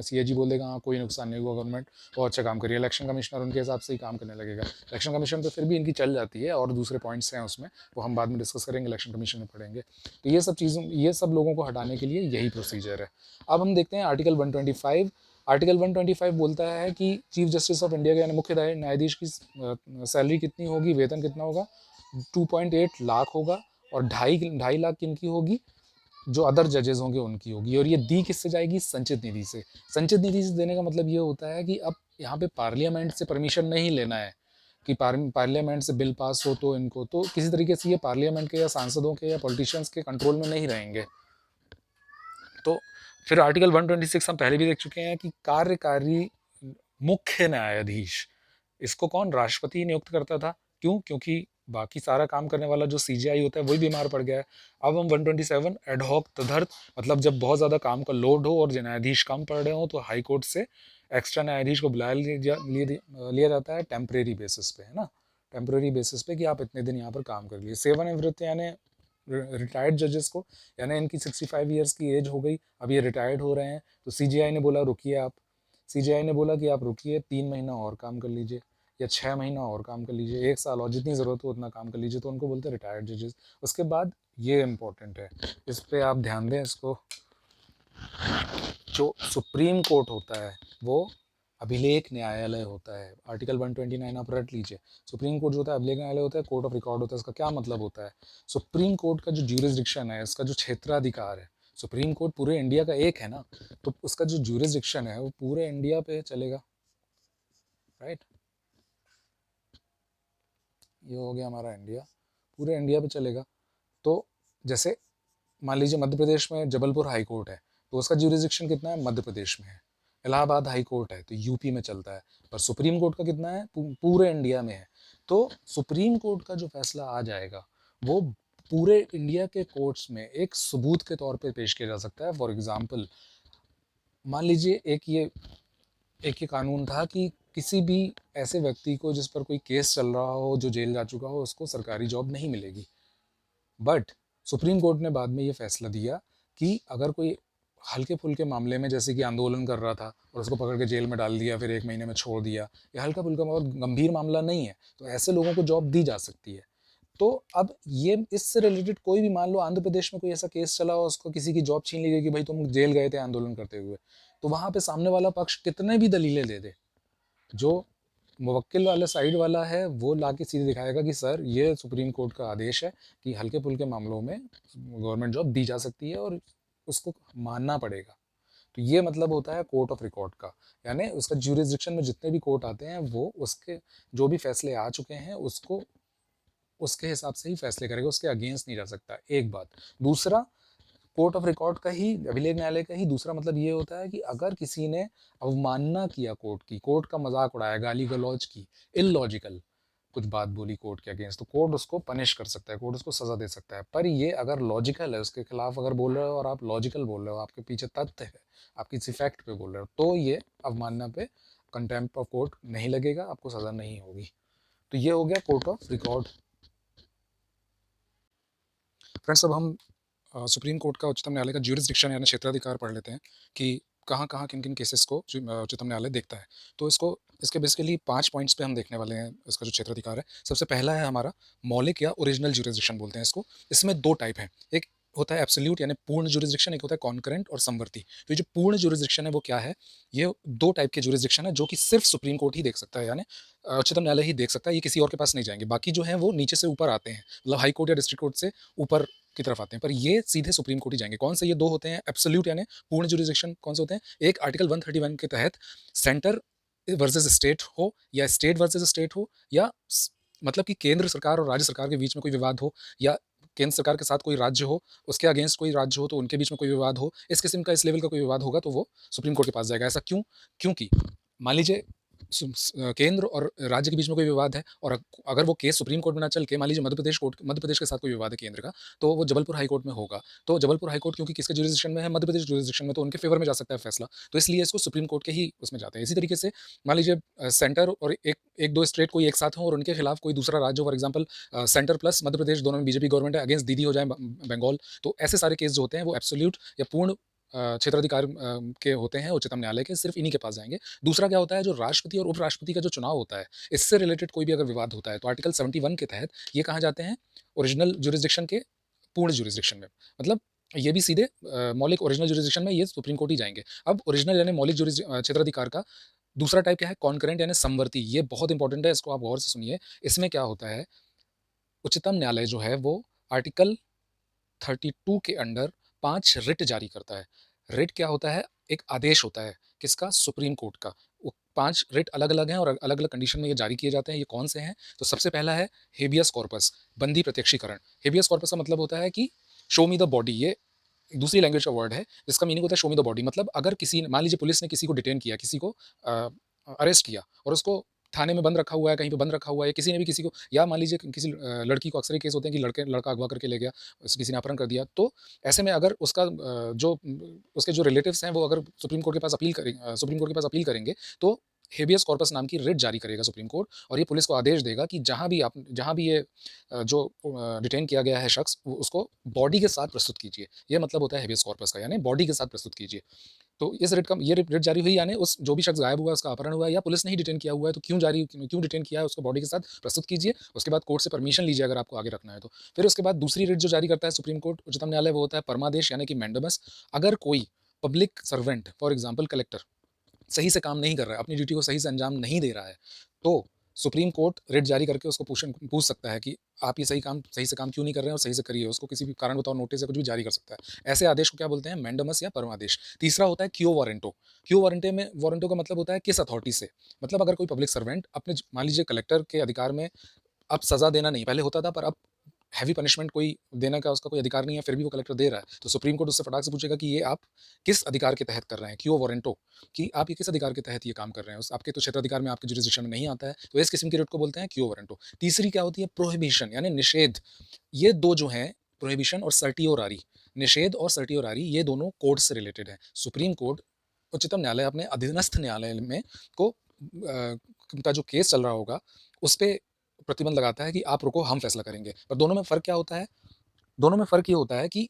सीएजी बोल देगा हाँ कोई नुकसान नहीं हुआ, गवर्नमेंट बहुत अच्छा काम करिए। इलेक्शन कमिश्नर उनके हिसाब से ही काम करने लगेगा। इलेक्शन कमीशन तो फिर भी इनकी चल जाती है, और दूसरे पॉइंट्स हैं उसमें, वो हम बाद में डिस्कस करेंगे, इलेक्शन कमीशन में पढ़ेंगे। तो ये सब लोगों को हटाने के लिए यही प्रोसीजर है। अब हम देखते हैं आर्टिकल 125। आर्टिकल 125 बोलता है कि चीफ जस्टिस ऑफ इंडिया के यानी मुख्य न्यायाधीश की सैलरी कितनी होगी, वेतन कितना होगा? 2.8 लाख होगा। और 2.5 लाख किनकी होगी? जो अदर जजेस होंगे उनकी होगी। और ये दी किससे जाएगी? संचित निधि से। संचित निधि से देने का मतलब ये होता है कि अब यहाँ पे पार्लियामेंट से परमिशन नहीं लेना है कि पार्लियामेंट से बिल पास हो तो इनको, तो किसी तरीके से ये पार्लियामेंट के या सांसदों के या पॉलिटिशियंस के कंट्रोल में नहीं रहेंगे। तो फिर आर्टिकल 126 हम पहले भी देख चुके हैं कि कार्यकारी मुख्य न्यायाधीश, इसको कौन, राष्ट्रपति नियुक्त करता था। क्यों? क्योंकि बाकी सारा काम करने वाला जो सीजीआई होता है वही बीमार पड़ गया है। अब हम 127 एडहॉक तदर्थ, मतलब जब बहुत ज़्यादा काम का लोड हो और न्यायाधीश कम पड़ रहे हो तो हाई कोर्ट से एक्स्ट्रा न्यायाधीश को बुलाया लिया जाता है टेम्परेरी बेसिस पे, है ना, टेम्परेरी बेसिस पे कि आप इतने दिन यहाँ पर काम कर लिए। सेवानिवृत्त यानी रिटायर्ड जजेस को, यानी इनकी 65 ईयर्स की एज हो गई, अब ये रिटायर्ड हो रहे हैं, तो सीजीआई ने बोला रुकिए आप, सीजीआई ने बोला कि आप रुकिए 3 महीना और काम कर लीजिए या 6 महीना और काम कर लीजिए, 1 साल और, जितनी ज़रूरत हो उतना काम कर लीजिए, तो उनको बोलते हैं रिटायर्ड जजेस। उसके बाद ये इम्पोर्टेंट है, इस पर आप ध्यान दें, इसको जो सुप्रीम कोर्ट होता है वो अभिलेख न्यायालय होता है। आर्टिकल 129 आप रट लीजिए। सुप्रीम कोर्ट जो होता है अभिलेख न्यायालय होता है, कोर्ट ऑफ रिकॉर्ड होता है। इसका क्या मतलब होता है? सुप्रीम कोर्ट का जो ज्यूरिसडिक्शन है, इसका जो क्षेत्राधिकार है, सुप्रीम कोर्ट पूरे इंडिया का एक है ना, तो उसका जो ज्यूरिसडिक्शन है वो पूरे इंडिया पे चलेगा, राइट। ये हो गया हमारा इंडिया, पूरे इंडिया पे चलेगा। तो जैसे मान लीजिए मध्य प्रदेश में जबलपुर हाई कोर्ट है, तो उसका ज्यूरिसडिक्शन कितना है? मध्य प्रदेश में है। इलाहाबाद हाई कोर्ट है तो यूपी में चलता है, पर सुप्रीम कोर्ट का कितना है? पूरे इंडिया में है। तो सुप्रीम कोर्ट का जो फैसला आ जाएगा वो पूरे इंडिया के कोर्ट्स में एक सबूत के तौर पे पेश किया जा सकता है। फॉर एग्जांपल, मान लीजिए एक ये कानून था कि किसी भी ऐसे व्यक्ति को जिस पर कोई केस चल रहा हो, जो जेल जा चुका हो, उसको सरकारी जॉब नहीं मिलेगी। बट सुप्रीम कोर्ट ने बाद में ये फैसला दिया कि अगर कोई हल्के फुल्के मामले में, जैसे कि आंदोलन कर रहा था और उसको पकड़ के जेल में डाल दिया, फिर 1 महीने में छोड़ दिया, या हल्का फुल्का बहुत गंभीर मामला नहीं है, तो ऐसे लोगों को जॉब दी जा सकती है। तो अब ये इससे रिलेटेड कोई भी, मान लो आंध्र प्रदेश में कोई ऐसा केस चला हो, उसको किसी की जॉब छीन ली गई कि भाई तुम जेल गए थे आंदोलन करते हुए, तो वहाँ पे सामने वाला पक्ष कितने भी दलीलें दे दे, जो मुवक्किल वाला साइड वाला है वो लाके सीधे दिखाएगा कि सर ये सुप्रीम कोर्ट का आदेश है कि हल्के फुल्के मामलों में गवर्नमेंट जॉब दी जा सकती है और उसको मानना पड़ेगा। तो ये मतलब होता है कोर्ट ऑफ रिकॉर्ड का, यानी उसका ज्यूरिसडिक्शन में जितने भी कोर्ट आते हैं वो उसके जो भी फैसले आ चुके हैं उसको उसके हिसाब से ही फैसले करेगा, उसके अगेंस्ट नहीं जा सकता। एक बात। दूसरा, कोर्ट ऑफ रिकॉर्ड का ही, अभिलेख न्यायालय का ही दूसरा मतलब ये होता है कि अगर किसी ने अवमानना किया कोर्ट की, कोर्ट का मजाक उड़ाया, गाली गलौज की, इलॉजिकल कुछ बात बोली कोर्ट के अगेंस्ट, तो कोर्ट उसको पनिश कर सकता है, कोर्ट उसको सजा दे सकता है। पर ये अगर लॉजिकल है, उसके खिलाफ अगर बोल रहे हो और आप लॉजिकल बोल रहे हो, आपके पीछे तथ्य है, आप किसी फैक्ट पे बोल रहे हो, तो ये अवमानना पे कंटेम्प्ट ऑफ कोर्ट नहीं लगेगा, आपको सजा नहीं होगी। तो ये हो गया कोर्ट ऑफ रिकॉर्ड। फ्रेंड्स, अब हम सुप्रीम कोर्ट का, उच्चतम न्यायालय का ज्यूरिसडिक्शन यानी क्षेत्राधिकार पढ़ लेते हैं कि कहाँ कहाँ किन किन केसेस को उच्चतम न्यायालय देखता है। तो इसके बेसिकली 5 पॉइंट्स पे हम देखने वाले हैं इसका जो क्षेत्राधिकार है। सबसे पहला है हमारा मौलिक या ओरिजिनल ज्यूरिसडिक्शन बोलते हैं इसको। इसमें 2 टाइप हैं, एक होता है एब्सोल्यूट यानी पूर्ण ज्यूरिसडिक्शन, एक होता है कॉन्करेंट और समवर्ती। तो ये जो पूर्ण ज्यूरिसडिक्शन है वो क्या है? ये 2 टाइप के ज्यूरिसडिक्शन है जो कि सिर्फ सुप्रीम कोर्ट ही देख सकता है, यानी उच्चतम न्यायालय ही देख सकता है, ये किसी और के पास नहीं जाएंगे। बाकी जो है वो नीचे से ऊपर आते हैं, मतलब हाई कोर्ट या डिस्ट्रिक्ट कोर्ट से ऊपर की तरफ आते हैं, पर ये सीधे सुप्रीम कोर्ट ही जाएंगे। कौन से ये 2 होते हैं एब्सोल्यूट यानी पूर्ण ज्यूरिसडिक्शन? कौन से होते हैं? एक आर्टिकल 131 के तहत सेंटर वर्सेस स्टेट हो, या स्टेट वर्सेस स्टेट हो, या मतलब कि केंद्र सरकार और राज्य सरकार के बीच में कोई विवाद हो, या केंद्र सरकार के साथ कोई राज्य हो, उसके अगेंस्ट कोई राज्य हो तो उनके बीच में कोई विवाद हो, इस किस्म का, इस लेवल का कोई विवाद होगा तो वो सुप्रीम कोर्ट के पास जाएगा। ऐसा क्यों? क्योंकि मान लीजिए केंद्र और राज्य के बीच में कोई विवाद है और अगर वो केस सुप्रीम कोर्ट में ना चल के मान लीजिए मध्य प्रदेश के साथ कोई विवाद है केंद्र का, तो वो जबलपुर हाई कोर्ट में होगा। तो जबलपुर हाई कोर्ट क्योंकि किसके ज्यूरिसडिक्शन में है? मध्य प्रदेश ज्यूरिसडिक्शन में, तो उनके फेवर में जा सकता है फैसला, तो इसलिए इसको सुप्रीम कोर्ट के ही उसमें जाते हैं। इसी तरीके से मान लीजिए सेंटर और एक दो स्टेट कोई एक साथ हो और उनके खिलाफ कोई दूसरा राज्य, for example centre plus Madhya Pradesh दोनों में बीजेपी गवर्नमेंट है, अगेंस्ट दीदी हो जाए बंगाल, तो ऐसे सारे केस जो होते हैं वो एब्सोल्यूट या पूर्ण क्षेत्राधिकार के होते हैं उच्चतम न्यायालय के, सिर्फ इन्हीं के पास जाएंगे। दूसरा क्या होता है? जो राष्ट्रपति और उपराष्ट्रपति का जो चुनाव होता है, इससे रिलेटेड कोई भी अगर विवाद होता है तो आर्टिकल 71 के तहत ये कहाँ जाते हैं? ओरिजिनल ज्यूरिसडिक्शन के पूर्ण ज्यूरिसडिक्शन में, मतलब ये भी सीधे मौलिक ओरिजिनल ज्यूरिसडिक्शन में ये सुप्रीम कोर्ट ही जाएंगे। अब ओरिजिनल यानी मौलिक क्षेत्राधिकार का दूसरा टाइप क्या है? कॉन्करेंट यानी समवर्ती। ये बहुत इंपॉर्टेंट है, इसको आप गौर से सुनिए। इसमें क्या होता है? उच्चतम न्यायालय जो है वो आर्टिकल 32 के अंडर 5 रिट जारी करता है। रिट क्या होता है? एक आदेश होता है, किसका? सुप्रीम कोर्ट का। वो 5 रिट अलग-अलग हैं और अलग-अलग कंडीशन में ये जारी किए जाते हैं। ये कौन से हैं? तो सबसे पहला है हेबियस कॉर्पस, बंदी प्रत्यक्षीकरण। हेबियस कॉर्पस का मतलब होता है कि शो मी द बॉडी, ये दूसरी लैंग्वेज का वर्ड है जिसका मीनिंग होता है शो मी द बॉडी। मतलब अगर किसी ने, मान लीजिए पुलिस ने किसी को डिटेन किया, किसी को अरेस्ट किया और उसको थाने में बंद रखा हुआ है, कहीं पे बंद रखा हुआ है, किसी ने भी किसी को, या मान लीजिए किसी लड़की को, अक्सर ये केस होते हैं कि लड़का अगवा करके ले गया, किसी ने अपहरण कर दिया, तो ऐसे में अगर उसका उसके जो रिलेटिव्स हैं वो अगर सुप्रीम कोर्ट के पास सुप्रीम कोर्ट के पास अपील करेंगे, तो हेबियस कॉर्पस नाम की रिट जारी करेगा सुप्रीम कोर्ट, और ये पुलिस को आदेश देगा कि जहाँ भी ये जो डिटेन किया गया है शख्स, उसको बॉडी के साथ प्रस्तुत कीजिए। ये मतलब होता है हेबियस कॉर्पस का, यानी बॉडी के साथ प्रस्तुत कीजिए। तो इस रिट जारी हुई, यानी उस जो भी शख्स गायब हुआ है, उसका अपहरण हुआ है या पुलिस ने ही डिटेन किया हुआ है, तो क्यों डिटेन किया है उसको बॉडी के साथ प्रस्तुत कीजिए। उसके बाद कोर्ट से परमिशन लीजिए अगर आपको आगे रखना है तो। फिर उसके बाद दूसरी रिट जो जारी करता है सुप्रीम कोर्ट, उच्चतम न्यायालय, वो होता है परमादेश, यानी कि मैंडेमस। अगर कोई public servant, for example collector, सही से काम नहीं कर रहा है, अपनी ड्यूटी को सही से अंजाम नहीं दे रहा है, तो सुप्रीम कोर्ट रिट जारी करके उसको पूछ सकता है कि आप ये सही से काम क्यों नहीं कर रहे हैं और सही से करिए। उसको किसी भी कारण बताओ नोटिस या कुछ भी जारी कर सकता है। ऐसे आदेश को क्या बोलते हैं? मैंडेमस या परमादेश। तीसरा होता है क्यो वारंटो। वारंटो का मतलब होता है किस अथॉरिटी से। मतलब अगर कोई पब्लिक सर्वेंट अपने, मान लीजिए कलेक्टर के अधिकार में अब सजा देना नहीं, पहले होता था, पर अब हैवी पनिशमेंट कोई देने का उसका कोई अधिकार नहीं है, फिर भी वो कलेक्टर दे रहा है, तो सुप्रीम कोर्ट उससे फटाक से पूछेगा कि ये आप किस अधिकार के तहत कर रहे हैं, क्यों वारंटो, कि आप ये किस अधिकार के तहत ये काम कर रहे हैं, आपके तो क्षेत्राधिकार में, आपके जुरिस्डिक्शन में नहीं आता है, तो इस किस्म की रिट को बोलते हैं क्यों वारंटो। तीसरी क्या होती है? प्रोहिबिशन, यानी निषेध। ये दो जो हैं, प्रोहिबिशन और सर्टियोरारी, निषेध और सर्टियोरारी, ये दोनों कोर्ट से रिलेटेड है। सुप्रीम कोर्ट, उच्चतम न्यायालय अपने अधीनस्थ न्यायालय में को का जो केस चल रहा होगा उस पर प्रतिबंध लगाता है कि आप रुको, हम फैसला करेंगे। पर दोनों में फ़र्क क्या होता है? दोनों में फ़र्क ये होता है कि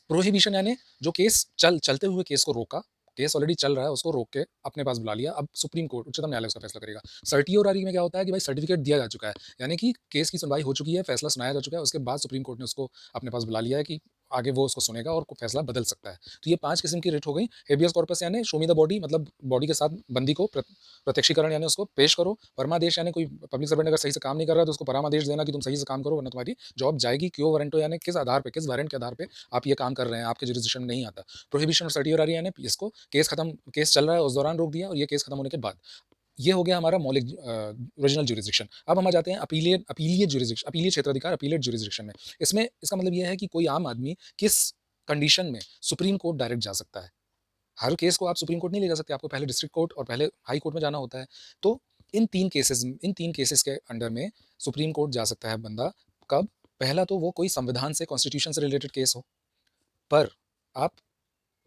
प्रोहिबिशन यानी जो केस चलते हुए केस को रोका, केस ऑलरेडी चल रहा है, उसको रोक के अपने पास बुला लिया, अब सुप्रीम कोर्ट, उच्चतम न्यायालय उसका फैसला करेगा। सर्टियोरारी में क्या होता है कि भाई सर्टिफिकेट दिया जा चुका है, यानी कि केस की सुनवाई हो चुकी है, फैसला सुनाया जा चुका है, उसके बाद सुप्रीम कोर्ट ने उसको अपने पास बुला लिया है कि आगे वो उसको सुनेगा और फैसला बदल सकता है। तो ये 5 किस्म की रिट हो गई। हेबियस कॉर्पस यानी शो मी द बॉडी, मतलब बॉडी के साथ बंदी को प्रत्यक्षीकरण, यानी उसको पेश करो। परमादेश यानी कोई पब्लिक सर्वेंट अगर सही से काम नहीं कर रहा है तो उसको परामादेश देना कि तुम सही से काम करो वरना तुम्हारी जॉब जाएगी। क्यों वारंटो यानी किस आधार पे, किस वारंट के आधार पे आप ये काम कर रहे हैं, आपके जुरिस्डिक्शन में नहीं आता। प्रोहिबिशन और सर्टियोरारी यानी इसको केस चल रहा है उस दौरान रोक दिया, और ये केस खत्म होने के बाद। ये हो गया हमारा मौलिक ओरिजिनल जुरिस्डिक्शन। अब हम आ जाते हैं अपीलीय क्षेत्राधिकार, अपीलेट जुरिस्डिक्शन में। इसमें इसका मतलब ये है कि कोई आम आदमी किस कंडीशन में सुप्रीम कोर्ट डायरेक्ट जा सकता है। हर केस को आप सुप्रीम कोर्ट नहीं ले जा सकते, आपको पहले डिस्ट्रिक्ट कोर्ट और पहले हाई कोर्ट में जाना होता है। तो इन तीन केसेस के अंडर में सुप्रीम कोर्ट जा सकता है बंदा। कब? पहला तो वो कोई संविधान से, कॉन्स्टिट्यूशन से रिलेटेड केस हो। पर आप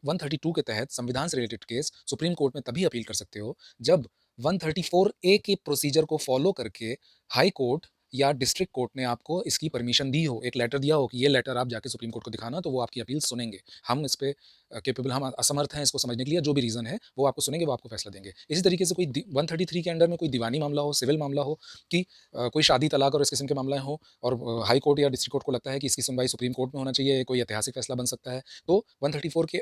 132 के तहत संविधान से रिलेटेड केस सुप्रीम कोर्ट में तभी अपील कर सकते हो जब 134A के प्रोसीजर को फॉलो करके हाई कोर्ट या डिस्ट्रिक्ट कोर्ट ने आपको इसकी परमिशन दी हो, एक लेटर दिया हो कि ये लेटर आप जाके सुप्रीम कोर्ट को दिखाना, तो वो आपकी अपील सुनेंगे। हम इस पे कैपेबल, हम असमर्थ हैं इसको समझने के लिए, जो भी रीज़न है वो आपको सुनेंगे, वो आपको फैसला देंगे। इसी तरीके से कोई 133 के अंडर में कोई दीवानी मामला हो, सिविल मामला हो, कि कोई शादी, तलाक और इस किस्म के मामले हो, और हाई कोर्ट या डिस्ट्रिक्ट कोर्ट को लगता है कि इसकी सुनवाई सुप्रीम कोर्ट में होना चाहिए, कोई ऐतिहासिक फैसला बन सकता है, तो 134A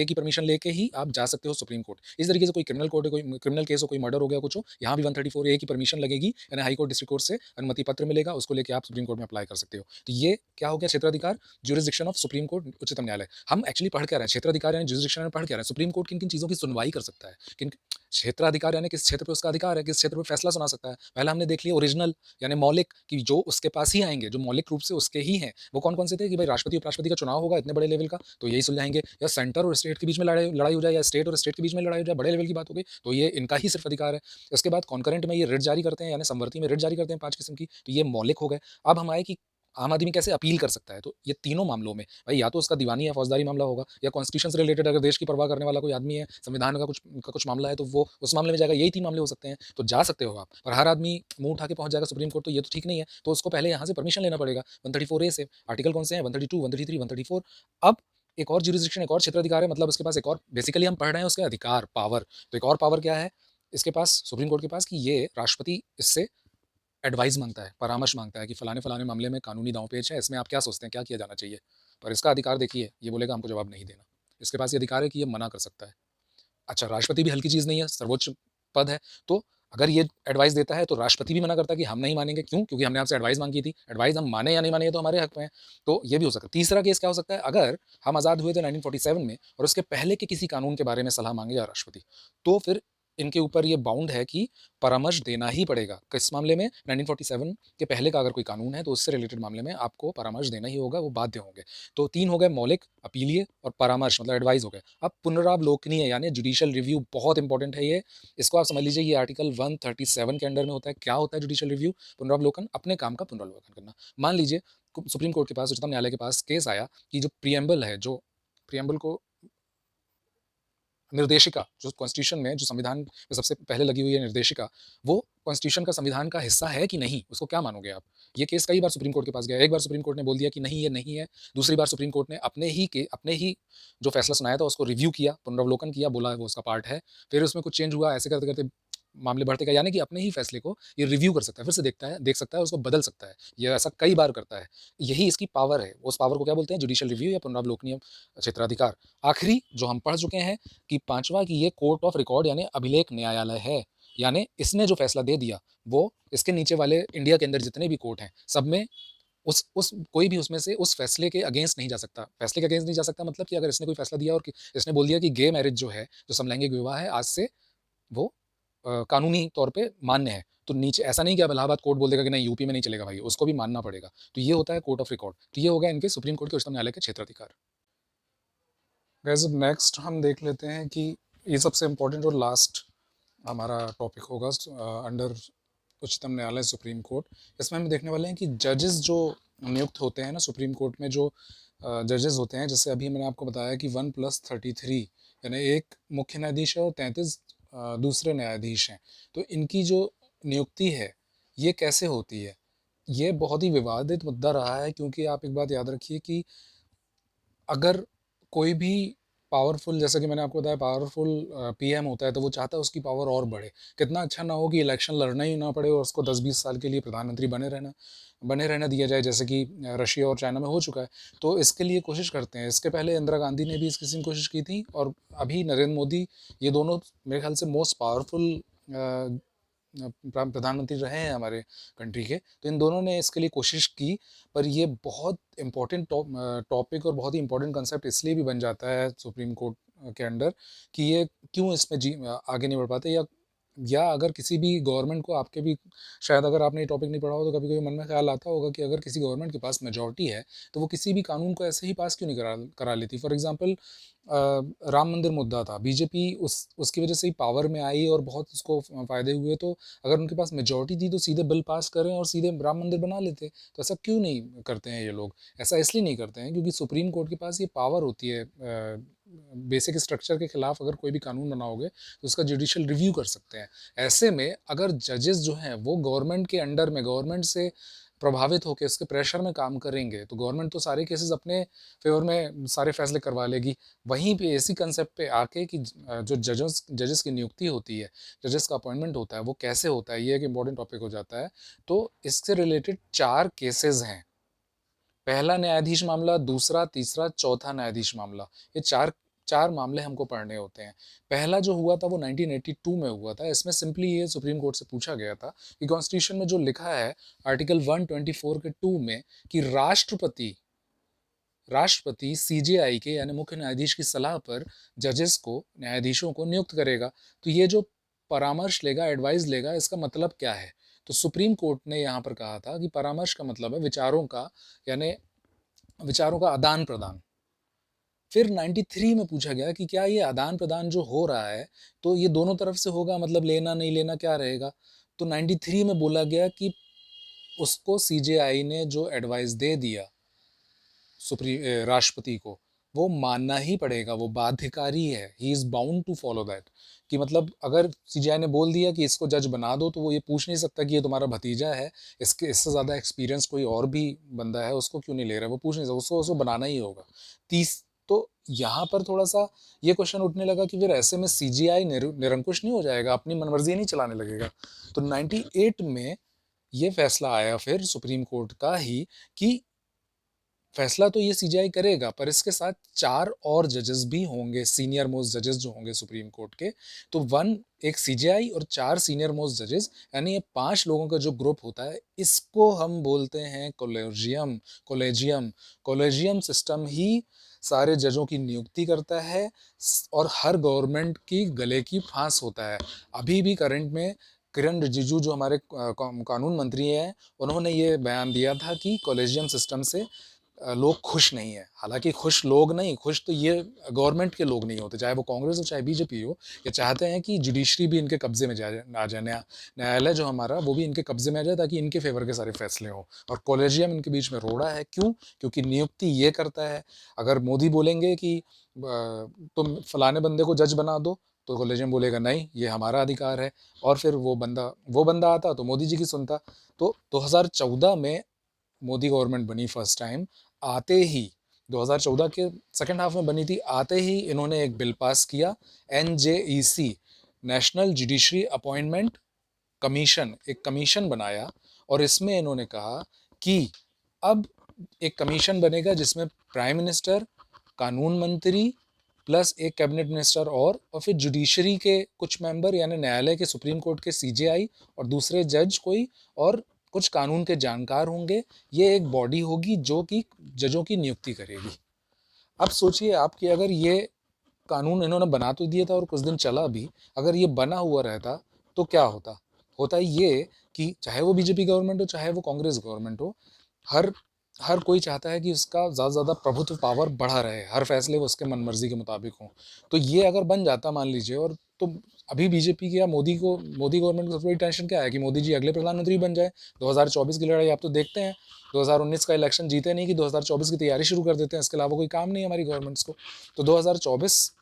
की परमिशन लेके ही आप जा सकते हो सुप्रीम कोर्ट। इस तरीके से कोई क्रिमिनल कोर्ट है, कोई क्रिमिनल केस हो, कोई मर्डर हो गया, कुछ हो, यहाँ भी 134A की परमिशन लगेगी, यानी हाई कोर्ट, डिस्ट्रिक्ट कोर्ट से अनुमति पत्र मिलेगा, उसको लेके आप सुप्रीम कोर्ट में अप्लाई कर सकते हो। तो ये क्या हो गया? क्षेत्राधिकार, ज्यूरिसडिक्शन ऑफ सुप्रीम कोर्ट, उच्चतम न्यायालय। हम एक्चुअली पढ़ क्या रहे हैं? क्षेत्राधिकार यानी ज्यूरिसडिक्शन में पढ़ क्या रहे हैं? सुप्रीम कोर्ट किन-किन चीज़ों की सुनवाई कर सकता है? किन क्षेत्राधिकार यानी किस क्षेत्र पे उसका अधिकार है, किस क्षेत्र पे फैसला सुना सकता है। पहला हमने देख लिया ओरिजिनल यानी मौलिक, कि जो उसके पास ही आएँगे, जो मौलिक रूप से उसके ही हैं। वो कौन-कौन से थे? कि भाई राष्ट्रपति, उपराष्ट्रपति का चुनाव होगा इतने बड़े लेवल का, तो यही सुलझाएँगे, या सेंटर और स्टेट के बीच में लड़ाई हो जाए, या स्टेट और स्टेट के बीच में लड़ाई हो जाए, बड़े लेवल की बात हो गई, तो ये इनका ही सिर्फ अधिकार है। इसके बाद कॉन्करेंट में ये रिट जारी करते हैं, यानी समवर्ती में रिट जारी करते हैं 5 किस्म की, तो ये मौलिक हो गए। अब हम आए कि आम आदमी कैसे अपील कर सकता है, तो ये तीनों मामलों में भाई या तो उसका दीवानी या फौजदारी मामला होगा, या कॉन्स्टिट्यूशन से रिलेटेड अगर देश की परवाह करने वाला कोई आदमी है, संविधान का कुछ मामला है, तो वो उस मामले में जाएगा। यही 3 मामले हो सकते हैं, तो जा सकते हो आप। और हर आदमी मुँह उठा के पहुँच जाएगा सुप्रीम कोर्ट, तो ये तो ठीक नहीं है, तो उसको पहले यहाँ से परमिशन लेना पड़ेगा 134A से। आर्टिकल कौन से हैं? 132, 133, 134। अब एक और ज्यूरिसडिक्शन, एक और क्षेत्राधिकार है, मतलब उसके पास एक और, बेसिकली हम पढ़ रहे हैं उसके अधिकार, पावर। तो एक और पावर क्या है इसके पास, सुप्रीम कोर्ट के पास, कि ये राष्ट्रपति इससे एडवाइस माँगता है, परामर्श माँगता है कि फलाने-फलाने मामले में कानूनी दाँव-पेच है, इसमें आप क्या सोचते हैं, क्या किया जाना चाहिए? पर इसका अधिकार देखिए, ये बोलेगा हमको जवाब नहीं देना। इसके पास ये अधिकार है कि ये मना कर सकता है। अच्छा, राष्ट्रपति भी हल्की चीज़ नहीं है, सर्वोच्च पद है, तो अगर ये एडवाइस देता है तो राष्ट्रपति भी मना करता है कि हम नहीं मानेंगे। क्यों? क्योंकि हमने आपसे एडवाइस माँगी थी। एडवाइस हम माने या नहीं माने, ये तो हमारे हक में है। तो ये भी हो सकता है। तीसरा केस क्या हो सकता है? अगर हम आज़ाद हुए थे 1947 में और उसके पहले के किसी कानून के बारे में सलाह माँगे या राष्ट्रपति, तो फिर इनके ऊपर ये बाउंड है कि परामर्श देना ही पड़ेगा। किस मामले में? 1947 के पहले का अगर कोई कानून है तो उससे रिलेटेड मामले में आपको परामर्श देना ही होगा, वो बाध्य होंगे। तो 3 हो गए मौलिक, अपीलीय और परामर्श मतलब एडवाइस हो गए। अब पुनरावलोकनीय यानी जुडिशियल रिव्यू बहुत इंपॉर्टेंट है ये। इसको आप समझ लीजिए ये आर्टिकल 137 के अंडर में होता है। क्या होता है जुडिशियल रिव्यू? पुनरावलोकन, अपने काम का पुनरावलोकन करना। मान लीजिए सुप्रीम कोर्ट के पास, उच्चतम न्यायालय के पास केस आया कि जो प्रिएम्बल है, जो प्रिएम्बल को निर्देशिका जो कॉन्स्टिट्यूशन में, जो संविधान में सबसे पहले लगी हुई है निर्देशिका, वो कॉन्स्टिट्यूशन का, संविधान का हिस्सा है कि नहीं? उसको क्या मानोगे आप? ये केस कई बार सुप्रीम कोर्ट के पास गया। एक बार सुप्रीम कोर्ट ने बोल दिया कि नहीं, ये नहीं है। दूसरी बार सुप्रीम कोर्ट ने अपने ही जो फैसला सुनाया था उसको रिव्यू किया, पुनरावलोकन किया, बोला वो उसका पार्ट है। फिर उसमें कुछ चेंज हुआ, ऐसे करते-करते मामले बढ़ते गए। यानी कि अपने ही फैसले को ये रिव्यू कर सकता है, फिर से देख सकता है, उसको बदल सकता है। ये ऐसा कई बार करता है। यही इसकी पावर है। उस पावर को क्या बोलते हैं? जुडिशियल रिव्यू या पुनरावलोकनीय क्षेत्राधिकार। आखिरी जो हम पढ़ चुके हैं कि 5वां कि ये कोर्ट ऑफ रिकॉर्ड यानी अभिलेख न्यायालय है। यानी इसने जो फैसला दे दिया, वो इसके नीचे वाले इंडिया के अंदर जितने भी कोर्ट हैं, सब में उस कोई भी उसमें से उस फैसले के अगेंस्ट नहीं जा सकता। फैसले के अगेंस्ट नहीं जा सकता मतलब कि अगर इसने कोई फैसला दिया और कि इसने बोल दिया कि गे मैरिज जो है, जो समलैंगिक विवाह है, आज से वो कानूनी तौर पे मान्य है। तो नीचे ऐसा नहीं कि अब इलाहाबाद कोर्ट बोल देगा कि नहीं यूपी में नहीं चलेगा भाई, उसको भी मानना पड़ेगा। तो ये होता है कोर्ट ऑफ रिकॉर्ड। तो ये हो गया इनके सुप्रीम कोर्ट के उच्चतम न्यायालय के क्षेत्राधिकार। गाइस अब नेक्स्ट हम देख लेते हैं कि ये सबसे इम्पोर्टेंट और लास्ट हमारा टॉपिक होगा अंडर उच्चतम न्यायालय सुप्रीम कोर्ट। इसमें हम देखने वाले हैं कि जजेस जो नियुक्त होते हैं ना सुप्रीम कोर्ट में, जो जजेस होते हैं, जैसे अभी मैंने आपको बताया कि 1+33 यानी एक मुख्य न्यायाधीश है और 33 दूसरे न्यायाधीश हैं। तो इनकी जो नियुक्ति है ये कैसे होती है? ये बहुत ही विवादित मुद्दा रहा है, क्योंकि आप एक बात याद रखिए कि अगर कोई भी पावरफुल, जैसा कि मैंने आपको बताया, पावरफुल पीएम होता है तो वो चाहता है उसकी पावर और बढ़े। कितना अच्छा ना हो कि इलेक्शन लड़ना ही ना पड़े और उसको 10-20 साल के लिए प्रधानमंत्री बने रहना दिया जाए, जैसे कि रशिया और चाइना में हो चुका है। तो इसके लिए कोशिश करते हैं। इसके पहले इंदिरा गांधी ने भी इस किस्म की कोशिश की थी, और अभी नरेंद्र मोदी, ये दोनों मेरे ख्याल से मोस्ट पावरफुल प्रधानमंत्री रहे हैं हमारे कंट्री के। तो इन दोनों ने इसके लिए कोशिश की, पर ये बहुत इम्पोर्टेंट टॉपिक और बहुत ही इम्पोर्टेंट कंसेप्ट इसलिए भी बन जाता है सुप्रीम कोर्ट के अंडर कि ये क्यों इसमें आगे नहीं बढ़ पाते, या अगर किसी भी गवर्नमेंट को, आपके भी शायद अगर आपने ये टॉपिक नहीं पढ़ा हो तो कभी कभी मन में ख्याल आता होगा कि अगर किसी गवर्नमेंट के पास मेजॉरिटी है तो वो किसी भी कानून को ऐसे ही पास क्यों नहीं करा लेती। फॉर एग्जांपल राम मंदिर मुद्दा था, बीजेपी उसकी वजह से ही पावर में आई और बहुत उसको फ़ायदे हुए। तो अगर उनके पास मेजॉरिटी थी तो सीधे बिल पास करें और सीधे राम मंदिर बना लेते। तो ऐसा क्यों नहीं करते हैं ये लोग? ऐसा इसलिए नहीं करते हैं क्योंकि सुप्रीम कोर्ट के पास ये पावर होती है। बेसिक स्ट्रक्चर के खिलाफ अगर कोई भी कानून बनाओगे तो उसका जुडिशियल रिव्यू कर सकते हैं। ऐसे में अगर जजेस जो हैं वो गवर्नमेंट के अंडर में, गवर्नमेंट से प्रभावित होकर उसके प्रेशर में काम करेंगे तो गवर्नमेंट तो सारे केसेस अपने फेवर में सारे फैसले करवा लेगी। वहीं पे इसी कंसेप्ट पे आके कि जो जजेस की नियुक्ति होती है, जजेस का अपॉइंटमेंट होता है, वो कैसे होता है, ये एक इम्पॉर्टेंट टॉपिक हो जाता है। तो इससे रिलेटेड 4 केसेस हैं। पहला न्यायाधीश मामला, दूसरा, तीसरा, चौथा न्यायाधीश मामला। ये चार चार मामले हमको पढ़ने होते हैं। पहला जो हुआ था वो 1982 में हुआ था। इसमें सिंपली ये सुप्रीम कोर्ट से पूछा गया था कि कॉन्स्टिट्यूशन में जो लिखा है आर्टिकल 124 के 2 में कि राष्ट्रपति सीजेआई के यानी मुख्य न्यायाधीश की सलाह पर जजेस को, न्यायाधीशों को नियुक्त करेगा। तो ये जो परामर्श लेगा, एडवाइस लेगा, इसका मतलब क्या है? तो सुप्रीम कोर्ट ने यहाँ पर कहा था कि परामर्श का मतलब है विचारों का, यानी विचारों का आदान प्रदान। फिर 93 में पूछा गया कि क्या ये आदान प्रदान जो हो रहा है तो ये दोनों तरफ से होगा, मतलब लेना नहीं लेना क्या रहेगा? तो 93 में बोला गया कि उसको सीजेआई ने जो एडवाइस दे दिया राष्ट्रपति को, वो मानना ही पड़ेगा, वो बाध्यकारी है। He is bound to follow that. कि मतलब अगर सीजीआई ने बोल दिया कि इसको जज बना दो तो वो ये पूछ नहीं सकता कि ये तुम्हारा भतीजा है, इसके इससे ज़्यादा एक्सपीरियंस कोई और भी बंदा है, उसको क्यों नहीं ले रहा है, वो पूछ नहीं सकता, उसको बनाना ही होगा। तीस तो यहाँ पर थोड़ा सा ये क्वेश्चन उठने लगा कि फिर ऐसे में सीजीआई निरंकुश नहीं हो जाएगा, अपनी मनमर्जी नहीं चलाने लगेगा। तो 98 में ये फैसला आया फिर सुप्रीम कोर्ट का ही कि फैसला तो ये सीजीआई करेगा, पर इसके साथ 4 और जजेस भी होंगे, सीनियर मोस्ट जजेस जो होंगे सुप्रीम कोर्ट के। तो एक सीजीआई और 4 सीनियर मोस्ट जजेस, यानी ये 5 लोगों का जो ग्रुप होता है, इसको हम बोलते हैं कॉलेजियम। कॉलेजियम सिस्टम ही सारे जजों की नियुक्ति करता है और हर गवर्नमेंट की गले की फांस होता है। अभी भी करंट में किरण रिजिजू जो हमारे कानून मंत्री हैं, उन्होंने ये बयान दिया था कि कॉलेजियम सिस्टम से लोग खुश नहीं है। हालांकि खुश लोग नहीं, खुश तो ये गवर्नमेंट के लोग नहीं होते, चाहे वो कांग्रेस हो चाहे बीजेपी हो। ये चाहते हैं कि जुडिशरी भी इनके कब्जे में आ जाए, न्यायालय जो हमारा वो भी इनके कब्जे में आ जाए, ताकि इनके फेवर के सारे फैसले हों। और कॉलेजियम इनके बीच में रोड़ा है। क्यों? क्योंकि नियुक्ति ये करता है। अगर मोदी बोलेंगे कि तुम फलाने बंदे को जज बना दो, तो कॉलेजियम बोलेगा नहीं, ये हमारा अधिकार है। और फिर वो बंदा आता तो मोदी जी की सुनता। तो 2014 में मोदी गवर्नमेंट बनी फर्स्ट टाइम, आते ही 2014 के सेकेंड हाफ में बनी थी, आते ही इन्होंने एक बिल पास किया, NJEC, national judiciary appointment commission, एक कमीशन बनाया। और इसमें इन्होंने कहा कि अब एक कमीशन बनेगा जिसमें प्राइम मिनिस्टर, कानून मंत्री प्लस एक कैबिनेट मिनिस्टर और फिर जुडिशरी के कुछ मेंबर, यानी न्यायालय के, सुप्रीम कोर्ट के CJI और दूसरे जज कोई, और कुछ कानून के जानकार होंगे। ये एक बॉडी होगी जो कि जजों की नियुक्ति करेगी। अब सोचिए आप कि अगर ये कानून इन्होंने बना तो दिया था और कुछ दिन चला भी, अगर ये बना हुआ रहता तो क्या होता? होता ये कि चाहे वो बीजेपी गवर्नमेंट हो चाहे वो कांग्रेस गवर्नमेंट हो, हर हर कोई चाहता है कि उसका ज़्यादा से ज़्यादा प्रभुत्व, पावर बढ़ा रहे, हर फैसले वो उसके मन मर्जी के मुताबिक हों। तो ये अगर बन जाता मान लीजिए, और तो अभी बीजेपी की या मोदी गवर्नमेंट को सबसे बड़ी टेंशन क्या है कि मोदी जी अगले प्रधानमंत्री बन जाए। 2024 की लड़ाई आप तो देखते हैं, 2019 का इलेक्शन जीते नहीं कि 2024 की तैयारी शुरू कर देते हैं, इसके अलावा कोई काम नहीं है हमारी गवर्नमेंट्स को। तो 2024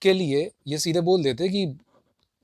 के लिए ये सीधे बोल देते कि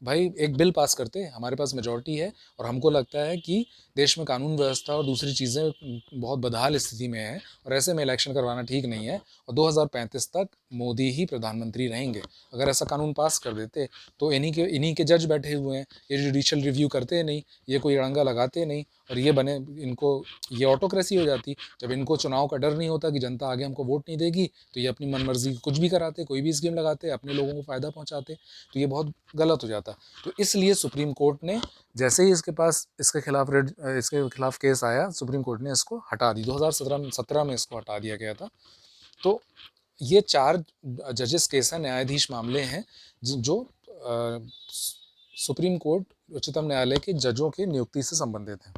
भाई एक बिल पास करते, हमारे पास मेजॉरिटी है और हमको लगता है कि देश में कानून व्यवस्था और दूसरी चीज़ें बहुत बदहाल स्थिति में है, और ऐसे में इलेक्शन करवाना ठीक नहीं है, और 2035 तक मोदी ही प्रधानमंत्री रहेंगे। अगर ऐसा कानून पास कर देते तो इन्हीं के जज बैठे हुए हैं, ये जुडिशियल रिव्यू करते नहीं, ये कोई अड़ंगा लगाते नहीं, और ये बने इनको, ये ऑटोक्रेसी हो जाती। जब इनको चुनाव का डर नहीं होता कि जनता आगे हमको वोट नहीं देगी, तो ये अपनी मनमर्जी कुछ भी कराते, कोई भी स्कीम लगाते, अपने लोगों को फ़ायदा पहुँचाते। तो ये बहुत गलत हो जाता। तो इसलिए सुप्रीम कोर्ट ने, जैसे ही इसके खिलाफ केस आया, सुप्रीम कोर्ट ने इसको हटा दी। 2017 में इसको हटा दिया गया था। तो ये 4 जजेस केस हैं, न्यायाधीश मामले हैं जो सुप्रीम कोर्ट, उच्चतम न्यायालय के जजों की नियुक्ति से संबंधित हैं।